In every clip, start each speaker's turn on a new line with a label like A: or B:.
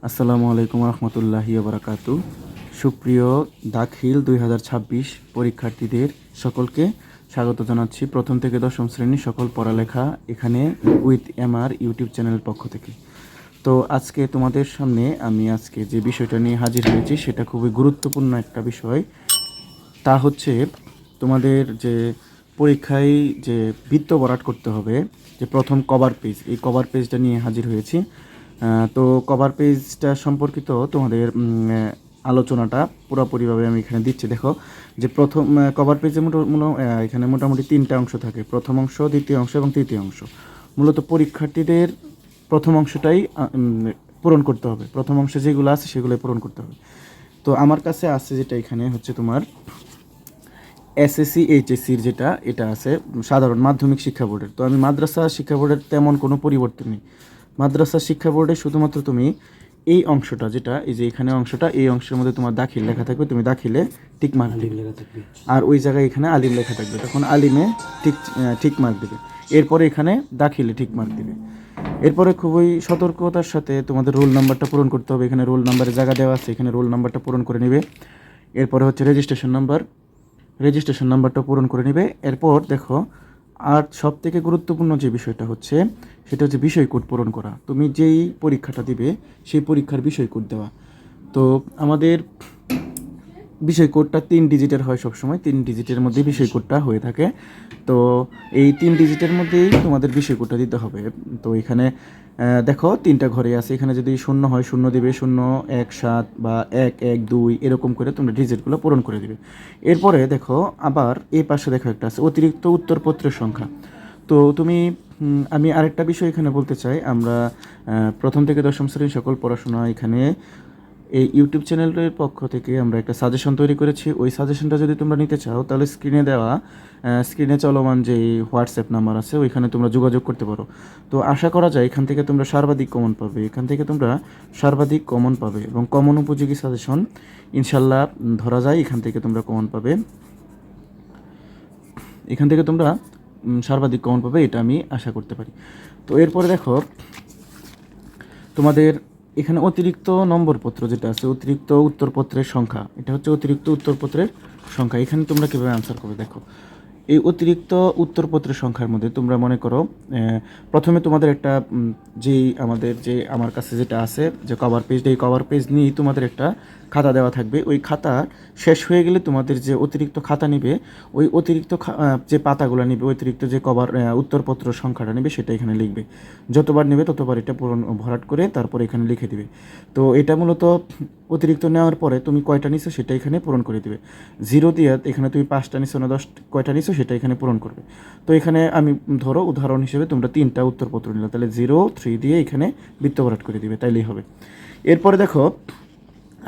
A: আসসালামু আলাইকুম রহমতুল্লাহি বারাকাতু। সুপ্রিয় দাখিল 2026 পরীক্ষার্থীদের সকলকে স্বাগত জানাচ্ছি প্রথম থেকে দশম শ্রেণীর সকল পড়ালেখা এখানে উইথ এমআর ইউটিউব চ্যানেলের পক্ষ থেকে। তো আজকে তোমাদের সামনে আমি আজকে যে বিষয়টা নিয়ে হাজির হয়েছি সেটা খুবই গুরুত্বপূর্ণ একটা বিষয়। তা হচ্ছে তোমাদের যে পরীক্ষায় যে বৃত্ত ভরাট করতে হবে, যে প্রথম কভার পেজ, এই কভার পেজটা নিয়ে হাজির হয়েছি। তো কভার পেজটা সম্পর্কিত তোমাদের আলোচনাটা পুরোপুরিভাবে আমি এখানে দিচ্ছি। দেখো যে প্রথম কভার পেজে এখানে মোটামুটি তিনটা অংশ থাকে, প্রথম অংশ, দ্বিতীয় অংশ এবং তৃতীয় অংশ। মূলত পরীক্ষার্থীদের প্রথম অংশটাই পূরণ করতে হবে, প্রথম অংশে যেগুলো আছে সেগুলোই পূরণ করতে হবে। তো আমার কাছে আছে যেটা এখানে হচ্ছে তোমার এসএসসি এইচএসসির যেটা এটা আছে সাধারণ মাধ্যমিক শিক্ষা বোর্ডের। তো আমি মাদ্রাসা শিক্ষা বোর্ডের তেমন কোনো পরিবর্তন নেই। মাদ্রাসা শিক্ষা বোর্ডে শুধুমাত্র তুমি এই অংশটা, যেটা এই যে এখানে অংশটা, এই অংশের মধ্যে তোমার দাখিল লেখা থাকবে, তুমি দাখিলে টিক মার্ক দিবে, আর ওই জায়গায় এখানে আলিম লেখা থাকবে, তখন আলিমে ঠিক মার্ক দেবে। এরপরে এখানে দাখিলে ঠিক মার্ক দেবে। এরপরে খুবই সতর্কতার সাথে তোমাদের রোল নাম্বারটা পূরণ করতে হবে। এখানে রোল নাম্বারের জায়গা দেওয়া আছে, এখানে রোল নাম্বারটা পূরণ করে নেবে। এরপরে হচ্ছে রেজিস্ট্রেশন নাম্বারটা পূরণ করে নেবে। এরপর দেখো, আর সব থেকে গুরুত্বপূর্ণ যে বিষয়টা হচ্ছে সেটা হচ্ছে বিষয় কোড পূরণ করা। তুমি যেই পরীক্ষাটা দিবে সেই পরীক্ষার বিষয় কোড দেওয়া। তো আমাদের বিষয় কোডটা 3 ডিজিটের হয় সবসময়, 3 ডিজিটের মধ্যে বিষয় কোডটা হয়ে থাকে। তো এই 3 ডিজিটের মধ্যেই তোমাদের বিষয় কোডটা দিতে হবে। তো এখানে দেখো 3টা ঘরে আছে, এখানে যদি 0 হয় 0 দিবে, 0 1 7 বা 1 1 2 এরকম করে তোমরা ডিজিটগুলো পূরণ করে দিবে। এরপরে দেখো আবার এই পাশে দেখো একটা আছে অতিরিক্ত উত্তরপত্রের সংখ্যা। তো তুমি আমি আরেকটা বিষয় এখানে বলতে চাই, আমরা প্রথম থেকে দশম শ্রেণীর সকল পড়াশোনা এখানে এই ইউটিউব চ্যানেলের পক্ষ থেকে আমরা একটা সাজেশন তৈরি করেছি। ওই সাজেশনটা যদি তোমরা নিতে চাও তাহলে স্ক্রিনে চলমান যে হোয়াটসঅ্যাপ নাম্বার আছে ওইখানে তোমরা যোগাযোগ করতে পারো। তো আশা করা যায় এখান থেকে তোমরা সর্বাধিক কমন পাবে এবং কমন উপযোগী সাজেশন ইনশাল্লাহ ধরা যায় এখান থেকে তোমরা কমন পাবে, এখান থেকে তোমরা সর্বাধিক কমন পাবে, এটা আমি আশা করতে পারি। তো এরপরে দেখো তোমাদের এখানে অতিরিক্ত নম্বরপত্র যেটা আছে, অতিরিক্ত উত্তরপত্রের সংখ্যা, এটা হচ্ছে অতিরিক্ত উত্তরপত্রের সংখ্যা। এখানে তোমরা কীভাবে আনসার করবে দেখো, এই অতিরিক্ত উত্তরপত্রের সংখ্যার মধ্যে তোমরা মনে করো প্রথমে তোমাদের একটা আমার কাছে যেটা আছে যে কভার পেজ, এই কভার পেজ নিয়েই তোমাদের একটা খাতা দেওয়া থাকবে। ওই খাতা শেষ হয়ে গেলে তোমাদের যে অতিরিক্ত খাতা নিবে, ওই অতিরিক্ত যে পাতাগুলো নিবে, অতিরিক্ত যে উত্তরপত্র সংখ্যাটা নেবে সেটা এখানে লিখবে। যতবার নেবে ততবার এটা ভরাট করে তারপর এখানে লিখে দিবে। তো এটা মূলত অতিরিক্ত নেওয়ার পরে তুমি কয়টা নিছো সেটা এখানে পূরণ করে দিবে। 0 দিয়ে এখানে তুমি 5টা নিছো না 10 কয়টা নিছো সেটা এখানে পূরণ করবে। তো এখানে আমি ধরো উদাহরণ হিসেবে তোমরা 3টা উত্তরপত্র নিলে, তাহলে 0 3 দিয়ে এখানে বৃত্ত ভরাট করে দিবে, তাইলেই হবে। এরপরে দেখো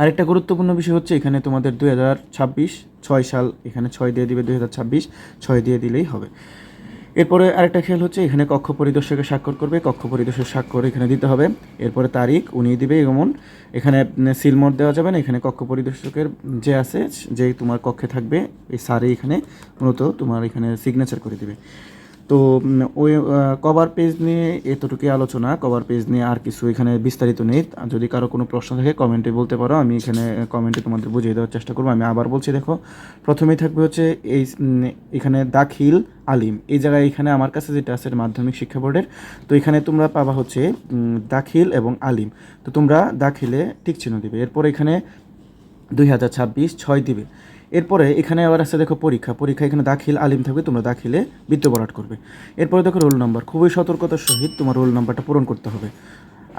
A: আরেকটা গুরুত্বপূর্ণ বিষয় হচ্ছে এখানে তোমাদের 2026 6 সাল, এখানে 6 দিয়ে দিবে, 2026 6 দিয়ে দিলেই হবে। এরপরে আরেকটা খেয়াল হচ্ছে এখানে কক্ষ পরিদর্শকের স্বাক্ষর করবে, কক্ষ পরিদর্শকের স্বাক্ষর এখানে দিতে হবে। এরপরে তারিখ উনি দিবে, এমন এখানে সিলমোট দেওয়া যাবে না, এখানে কক্ষ পরিদর্শকের যে আছে, যে তোমার কক্ষে থাকবে এই স্যারই এখানে মূলত তোমার এখানে সিগনেচার করে দিবে। তো ওই কভার পেজ নিয়ে এতটুকুই আলোচনা। কভার পেজ নিয়ে আর কিছু এখানে বিস্তারিত নেই। যদি কারো কোনো প্রশ্ন থাকে কমেন্টে বলতে পারো, আমি এখানে কমেন্টে তোমাদের বুঝিয়ে দেওয়ার চেষ্টা করবো। আমি আবার বলছি, দেখো প্রথমেই থাকবে হচ্ছে এখানে দাখিল আলিম, এই জায়গায় এখানে আমার কাছে যেটা আছে মাধ্যমিক শিক্ষা বোর্ডের। তো এখানে তোমরা পাবা হচ্ছে দাখিল এবং আলিম। তো তোমরা দাখিলে টিক চিহ্ন দিবে। এরপর এখানে 2026 6 দিবে। এরপরে এখানে আবার আছে দেখো পরীক্ষা এখানে দাখিল আলিম থাকবে, তোমরা দাখিলে বৃত্ত ভরাট করবে। এরপরে দেখো রোল নাম্বার, খুবই সতর্কতার সহিত তোমার রোল নাম্বারটা পূরণ করতে হবে।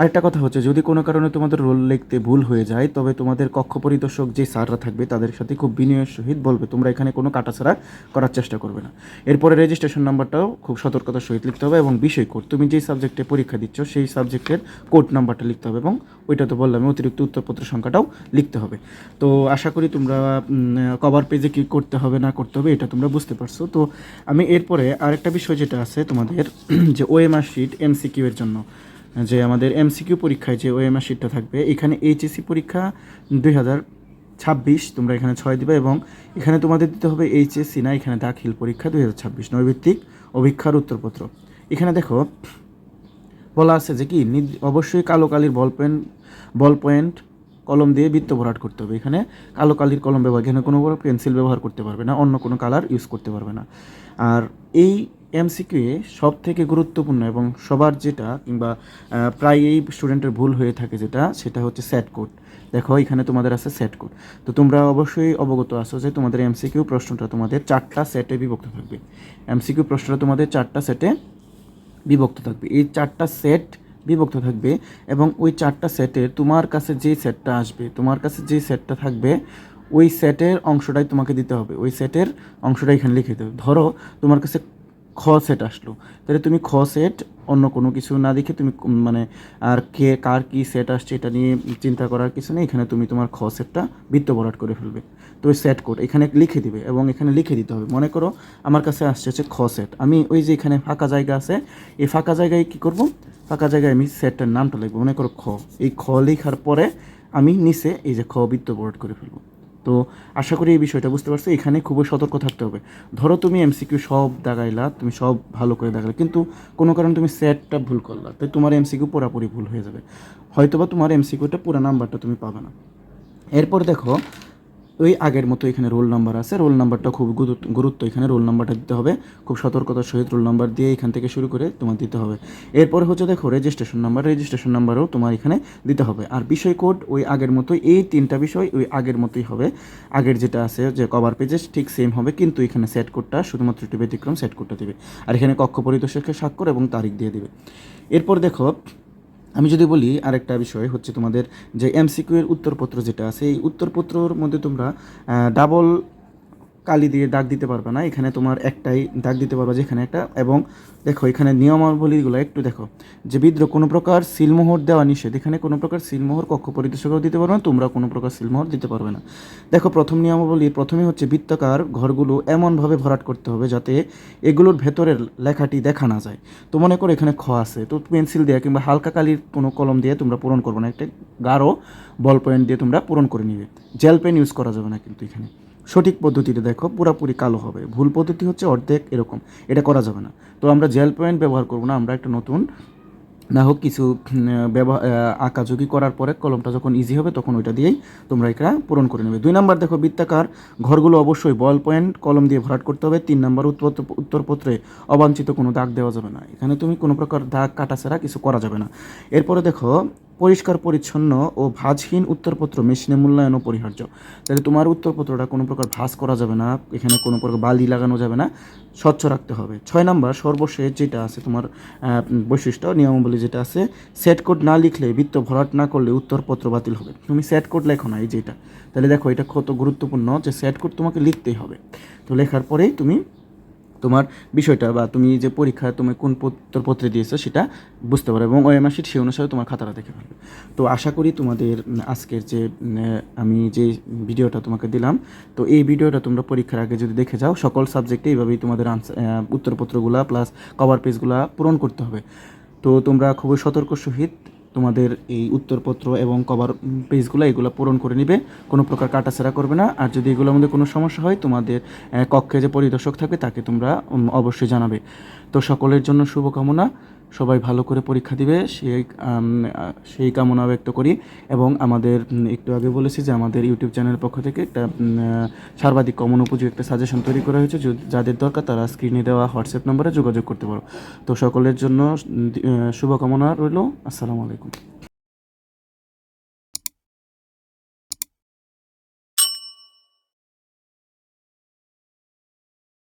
A: আরেকটা কথা হচ্ছে যদি কোনো কারণে তোমাদের রোল লিখতে ভুল হয়ে যায় তবে তোমাদের কক্ষ পরিদর্শক যে স্যাররা থাকবে তাদের সাথে খুব বিনয়ের সহিত বলবে, তোমরা এখানে কোনো কাটাছাড়া করার চেষ্টা করবে না। এরপরে রেজিস্ট্রেশন নাম্বারটাও খুব সতর্কতার সহিত লিখতে হবে এবং বিষয় কোড, তুমি যেই সাবজেক্টে পরীক্ষা দিচ্ছ সেই সাবজেক্টের কোড নাম্বারটা লিখতে হবে এবং ওইটা তো বললাম অতিরিক্ত উত্তরপত্রের সংখ্যাটাও লিখতে হবে। তো আশা করি তোমরা কভার পেজে কী করতে হবে না করতে হবে এটা তোমরা বুঝতে পারছো। তো আমি এরপরে আরেকটা বিষয় যেটা আছে তোমাদের যে ওএমআর শিট এমসিকিউ এর জন্য, যে আমাদের এমসিকিউ পরীক্ষায় যে ওএমআর শিটটা থাকবে, এখানে এইচএসসি পরীক্ষা 2026 তোমরা এখানে 6 দিবে এবং এখানে তোমাদের দিতে হবে এইচএসসি না, এখানে দাখিল পরীক্ষা 2026 নৈর্ভিত্তিক অভিক্ষার উত্তরপত্র। এখানে দেখো বলা আছে যে কি অবশ্যই কালো কালির বল পয়েন্ট কলম দিয়ে বৃত্ত ভরাট করতে হবে। এখানে কালো কালির কলম ব্যবহার, এখানে কোনো পেন্সিল ব্যবহার করতে পারবে না, অন্য কোনো কালার ইউজ করতে পারবে না। আর এই এমসিকিউ সব থেকে গুরুত্বপূর্ণ এবং সবার যেটা কিংবা প্রায় এই স্টুডেন্টের ভুল হয়ে থাকে সেটা হচ্ছে সেট কোড। দেখো এখানে তোমাদের আছে সেট কোড। তো তোমরা অবশ্যই অবগত আছো যে তোমাদের এমসিকিউ প্রশ্নটা তোমাদের 4টা সেটে বিভক্ত থাকবে। এমসিকিউ প্রশ্নটা তোমাদের 4টা সেটে বিভক্ত থাকবে। এই 4টা সেট বিভক্ত থাকবে এবং ওই 4টা সেটে তোমার কাছে যেই সেটটা আসবে, তোমার কাছে যেই সেটটা থাকবে, ওই সেটের অংশটাই তোমাকে দিতে হবে। ওই সেটের অংশটা এখানে লিখে দেবে। ধরো তোমার কাছে খ সেট আসলো, তাহলে তুমি খ সেট অন্য কোনো কিছু না দেখে তুমি মানে আর কার কী সেট আসছে এটা নিয়ে চিন্তা করার কিছু নেই। এখানে তুমি তোমার খ সেটটা বৃত্ত ভরাট করে ফেলবে। তো ওই সেট কোড এখানে লিখে দিবে এবং এখানে লিখে দিতে হবে। মনে করো আমার কাছে আসছে হচ্ছে খ সেট, আমি ওই যে এখানে ফাঁকা জায়গা আছে, এই ফাঁকা জায়গায় কী করব, ফাঁকা জায়গায় আমি সেটটার নামটা লিখবো। মনে করো খ, এই খ লেখার পরে আমি নিচে এই যে খ বৃত্ত ভরাট করে ফেলবো। তো আশা করি এই বিষয়টা বুঝতে পারছো। এখানে খুবই সতর্ক থাকতে হবে। ধরো তুমি এমসিকিউ সব দাগাইলা, তুমি সব ভালো করে দাগাইলা, কিন্তু কোনো কারণে তুমি সেটটা ভুল করলা, তাই তোমার এমসিকিউ পুরোপুরি ভুল হয়ে যাবে। হয়তোবা তোমার এমসিকিউটা পুরো নাম্বারটা তুমি পাবে না। এরপর দেখো ওই আগের মতো এখানে রোল নাম্বার আছে, রোল নাম্বারটা খুব গুরুত্ব, এখানে রোল নাম্বারটা দিতে হবে। খুব সতর্কতার সহিত রোল নাম্বার দিয়ে এখান থেকে শুরু করে তোমার দিতে হবে। এরপরে হচ্ছে দেখো রেজিস্ট্রেশন নাম্বারও তোমার এখানে দিতে হবে। আর বিষয় কোড ওই আগের মতোই, এই 3টা বিষয় ওই আগের মতোই হবে। আগের যেটা আছে যে কভার পেজে ঠিক সেম হবে, কিন্তু এখানে সেট কোডটা শুধুমাত্র একটু ব্যতিক্রম, সেট কোডটা দেবে। আর এখানে কক্ষ পরিদর্শকের স্বাক্ষর এবং তারিখ দিয়ে দেবে। এরপর দেখো আমি যদি বলি আরেকটা বিষয় হচ্ছে তোমাদের যে এমসিকিউ এর উত্তরপত্র যেটা আছে, এই উত্তরপত্রর মধ্যে তোমরা ডাবল কালি দিয়ে দাগ দিতে পারবে না। এখানে তোমার একটাই দাগ দিতে পারবে যেখানে একটা। এবং দেখো এখানে নিয়মাবলীগুলো একটু দেখো যে বিদ্রোহ কোনো প্রকার সিলমোহর দেওয়া নিষেধ। এখানে কোনো প্রকার সিলমোহর কক্ষ পরিদর্শকও দিতে পারবে না, তোমরা কোনো প্রকার সিলমোহর দিতে পারবে না। দেখো প্রথম নিয়মাবলী, প্রথমে হচ্ছে বৃত্তাকার ঘরগুলো এমনভাবে ভরাট করতে হবে যাতে এগুলোর ভেতরের লেখাটি দেখা না যায়। তো মনে করো এখানে খ আছে, তো পেন্সিল দিয়ে কিংবা হালকা কালির কোনো কলম দিয়ে তোমরা পূরণ করবে না, একটা গাঢ় বল পয়েন্ট দিয়ে তোমরা পূরণ করে নিবে। জেল পেন ইউজ করা যাবে না কিন্তু এখানে। সঠিক পদ্ধতিতে দেখো পুরাপুরি কালো হবে, ভুল পদ্ধতি হচ্ছে অর্ধেক এরকম, এটা করা যাবে না। তো আমরা জেল পয়েন্ট ব্যবহার করব না, আমরা একটা নতুন না হোক কিছু আঁকাঝুঁকি করার পরে কলমটা যখন ইজি হবে তখন ওইটা দিয়েই তোমরা এটা পূরণ করে নেবে। 2 নাম্বার দেখো বৃত্তাকার ঘরগুলো অবশ্যই বল পয়েন্ট কলম দিয়ে ভরাট করতে হবে। 3 নাম্বার উত্তরপত্রে অবাঞ্ছিত কোনো দাগ দেওয়া যাবে না, এখানে তুমি কোনো প্রকার দাগ কাটা ছাড়া কিছু করা যাবে না। এরপরে দেখো পরিষ্কার পরিচ্ছন্ন ও ভাঁজহীন উত্তরপত্র মেশিনে মূল্যায়ন অপরিহার্য। তাহলে তোমার উত্তরপত্রটা কোনো প্রকার ভাঁজ করা যাবে না, এখানে কোনো প্রকার বালি লাগানো যাবে না, স্বচ্ছ রাখতে হবে। 6 নাম্বার সর্বশেষ যেটা আছে তোমার বৈশিষ্ট্য নিয়মাবলী যেটা আছে, সেট কোড না লিখলে বৃত্ত ভরাট না করলে উত্তরপত্র বাতিল হবে। তুমি সেট কোড লেখো না এই যেটা, তাহলে দেখো এটা কত গুরুত্বপূর্ণ যে সেট কোড তোমাকে লিখতেই হবে। তো লেখার পরেই তুমি তোমার বিষয়টা বা তুমি যে পরীক্ষায় তুমি কোন উত্তরপত্রে দিয়েছো সেটা বুঝতে পারো এবং ওএমআর শিট সেই অনুসারে তোমার খাতাটা দেখে ফেলবে। তো আশা করি তোমাদের আজকের যে আমি যে ভিডিওটা তোমাকে দিলাম, তো এই ভিডিওটা তোমরা পরীক্ষার আগে যদি দেখে যাও, সকল সাবজেক্টে এইভাবেই তোমাদের উত্তরপত্রগুলা প্লাস কভার পেজগুলা পূরণ করতে হবে। তো তোমরা খুবই সতর্ক সহিত তোমাদের এই উত্তরপত্র এবং কভার পেজগুলো এগুলো পূরণ করে নিবে, কোনো প্রকার কাটাছেঁড়া করবে না। আর যদি এগুলোর মধ্যে কোনো সমস্যা হয় তোমাদের কক্ষে যে পরিদর্শক থাকবে তাকে তোমরা অবশ্যই জানাবে। তো সকলের জন্য শুভকামনা, সবাই ভালো করে পরীক্ষা দিবে সেই কামনা ব্যক্ত করি। এবং আমাদের একটু আগে বলেছি যে আমাদের ইউটিউব চ্যানেলের পক্ষ থেকে একটা সর্বাধিক কমন উপযোগী একটা সাজেশন তৈরি করা হয়েছে, যাদের দরকার তারা স্ক্রিনে দেওয়া হোয়াটসঅ্যাপ নম্বরে যোগাযোগ করতে পারো। তো সকলের জন্য শুভকামনা রইল। আসসালামু আলাইকুম।